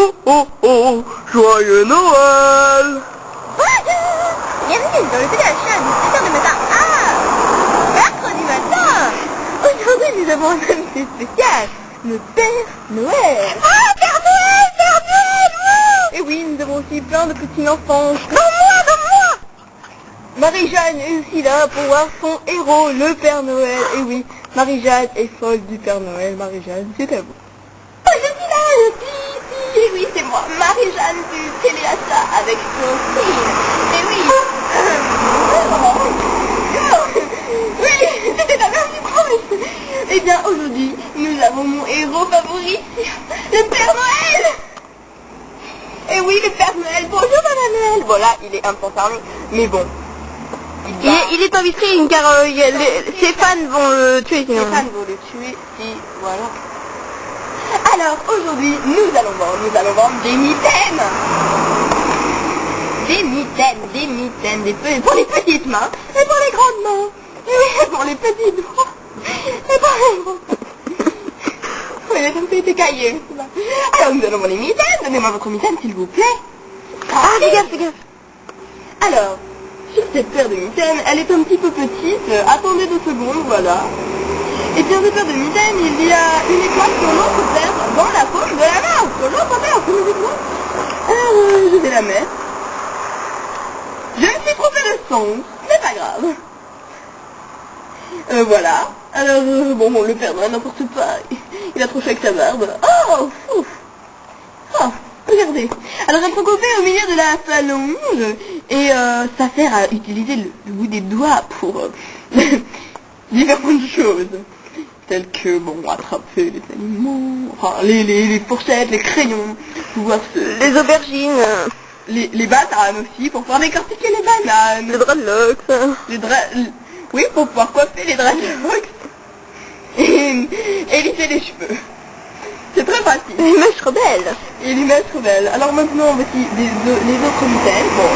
Oh oh oh, joyeux Noël! Bienvenue dans le petit achat du 7h du matin. Mercredi matin. Aujourd'hui, nous avons un invité spécial, le Père Noël. Père Noël, Père Noël! Et oui, nous avons aussi plein de petits enfants. Dans moi! Marie-Jeanne est aussi là pour voir son héros, le Père Noël. Et oui, Marie-Jeanne est folle du Père Noël. Marie-Jeanne, c'est à vous. Oh, je suis là, je suis ici. Et oui, c'est moi, Marie-Jeanne du téléachat avec son fille. Et oui. Oui, c'était la même chose. Eh bien, aujourd'hui, nous avons mon héros favori, le Père Noël. Et oui, le Père Noël, bonjour Madame Noël. Bon là, il est un peu fermé, mais bon. Il est en vitrine car ses fans vont le tuer sinon. Les fans vont le tuer si, voilà. Alors, aujourd'hui, nous allons vendre des mitaines. Pour les petites mains et pour les grandes mains. Et oui, pour les petites doigts et pour les grandes. Oui, les gens étaient caillés. Alors, nous allons vendre les mitaines. Donnez-moi votre mitaine, s'il vous plaît. Fais gaffe. Alors, sur cette paire de mitaines, elle est un petit peu petite. Attendez 2 secondes, voilà. Et bien, cette paire de mitaines, il y a une étoile sur l'autre paire dans la paume de la main. Sur l'autre paire, sur les étoiles. Alors, je vais la mettre. Je me suis trompé de son, c'est pas grave. Voilà. Alors, bon, le Père Noël n'importe pas. Il a trop chaud avec sa barbe. Oh, ouf. Oh, regardez. Alors, elles sont coupées au milieu de la phalange. Et ça sert à utiliser le bout des doigts pour différentes choses. Telles que, bon, attraper les animaux, enfin, les fourchettes, les crayons, pouvoir Les aubergines. les bananes aussi, pour pouvoir décortiquer les bananes. Les dreadlocks. Oui, pour pouvoir coiffer les dreadlocks. Et lisser les cheveux. C'est très pratique. Les mèches rebelles. Et les mèches rebelles. Alors maintenant, voici les autres mitaines. Bon.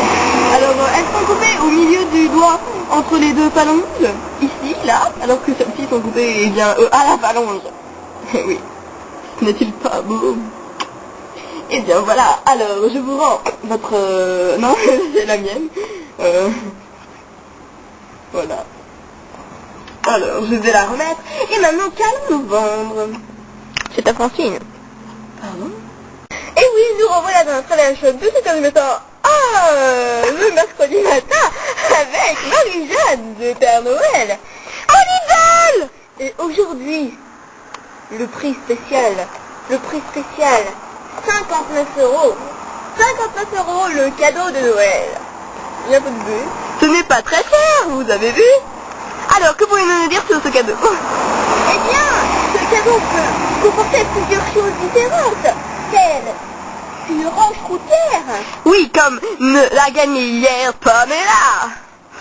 Alors, elles sont coupées au milieu du doigt entre les 2 phalanges. Ici, là. Alors que celles-ci sont coupées, eh bien, à la phalange. Oui. N'est-il pas beau? Eh bien voilà, alors je vous rends votre... Non, c'est la mienne. Voilà. Alors, je vais la remettre. Et maintenant, qu'allons-nous vendre? C'est ta Francine. Pardon? Et oui, nous revoilà dans notre shop de 7h du matin. Le mercredi matin, avec Marie-Jeanne de Père Noël. On y vole! Et aujourd'hui, le prix spécial, 59 €. 59 € le cadeau de Noël. Il y a un peu de but. Ce n'est pas très cher, vous avez vu? Alors, que pouvez-vous nous dire sur ce cadeau? Eh bien, ce cadeau peut comporter plusieurs choses différentes, telles une roche routière, Oui, comme l'a gagné hier Pamela.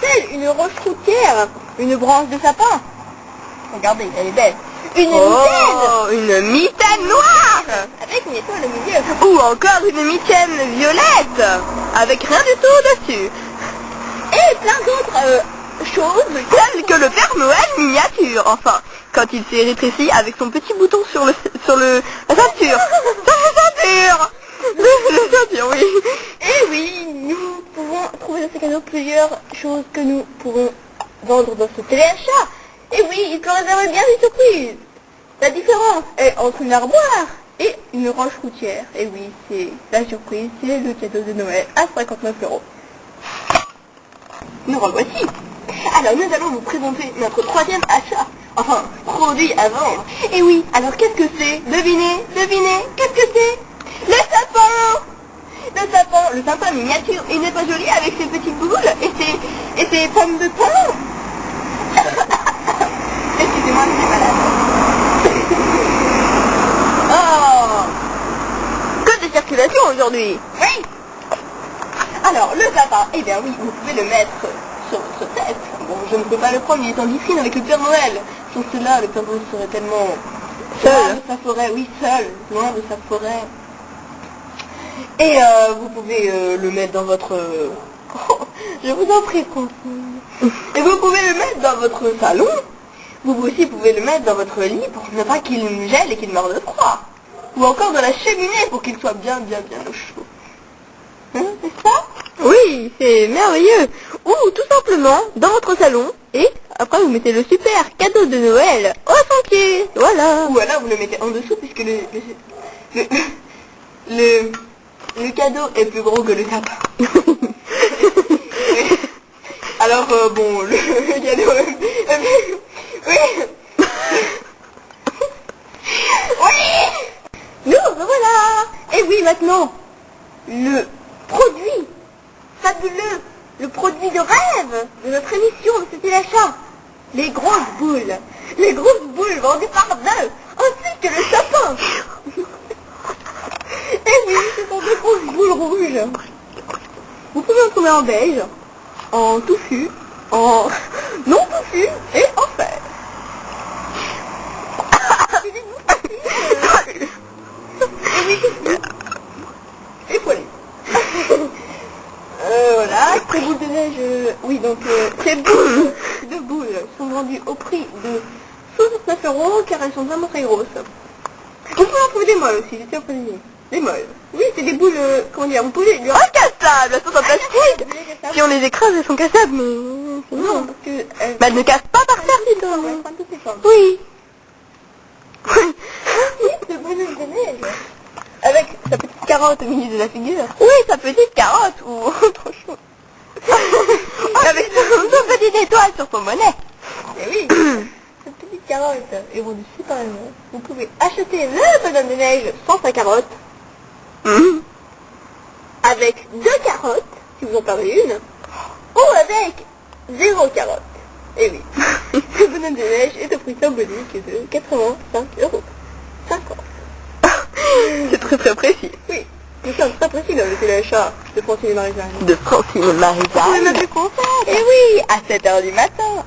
telle une roche routière, une branche de sapin. Regardez, elle est belle. Une mitaine Une mitaine noire. avec une étoile au milieu. Ou encore une mitaine violette, avec rien du tout dessus. Et plein d'autres choses. Telles que le Père Noël miniature, enfin, quand il s'est rétréci avec son petit bouton sur la ceinture. La ceinture, oui. Et oui, nous pouvons trouver dans ce cadeau plusieurs choses que nous pourrons vendre dans ce téléachat. Et oui, il peut réserver bien des surprises. La différence est entre une armoire et une roche routière. Et oui, c'est la surprise, c'est le cadeau de Noël à 59 €. Nous revoici. Alors nous allons vous présenter notre 3e achat. Enfin, produit à vendre. Et oui, alors qu'est-ce que c'est? Devinez, qu'est-ce que c'est? Le sapin. Le sapin miniature. Il n'est pas joli avec ses petites boules et ses pommes de pin. Excusez-moi, je suis malade. Oh, Que de circulation aujourd'hui. oui. Alors, le sapin, eh bien oui, vous pouvez le mettre sur votre tête. Bon, je ne peux pas le prendre, il est en vitrine avec le Père Noël. Sans cela, le Père Noël serait tellement... loin de sa forêt, oui, seul, loin de sa forêt. Et vous pouvez le mettre dans votre... je vous en prie, Francine. Et vous pouvez le mettre dans votre salon. Vous aussi pouvez le mettre dans votre lit pour ne pas qu'il gèle et qu'il meure de froid. ou encore dans la cheminée pour qu'il soit bien au chaud. Hein, c'est ça? Oui, c'est merveilleux. Ou tout simplement dans votre salon et après vous mettez le super cadeau de Noël au sentier. Voilà. Ou alors vous le mettez en dessous puisque le cadeau est plus gros que le sapin. Alors bon, le cadeau oui. Oui. Nous, voilà. Et oui, maintenant, le produit fabuleux, le produit de rêve de notre émission, c'était l'achat. Les grosses boules. Les grosses boules vendues par deux, ainsi que le sapin. Et oui, ce sont des grosses boules rouges. Vous pouvez en trouver en beige, en touffu, en non touffu et en fer. Et poilu. Voilà, ces boules de neige, oui donc ces boules de boules sont vendues au prix de 69 € car elles sont vraiment très grosses. On peut en trouver des molles aussi, j'étais en train de dire. Des molles. Oui, c'est des boules, comment dire, vous pouvez... Incassables, elles sont en plastique. Si on les écrase, elles sont cassables, mais... Non, parce que... Bah, elles ne cassent pas par terre, dis donc. Oui. Oui, de bonhomme de neige. Avec sa petite carotte au milieu de la figure. Oui, sa petite carotte ou autre chose. Avec son petite étoile sur son bonnet. Et oui, cette petite carotte est vendue super bien. Vous pouvez acheter le bonhomme de neige sans sa carotte. Avec 2 carottes, si vous en perdez une. Ou avec 0 carotte. Et oui, le bonhomme de neige est au prix symbolique de 85 €. 50. C'est très très précis. Oui, nous sommes très précis dans le téléchat de Francine et Marie-Jeanne. De Francine et Marie-Jeanne. C'est notre concert. Et oui, à 7 h du matin.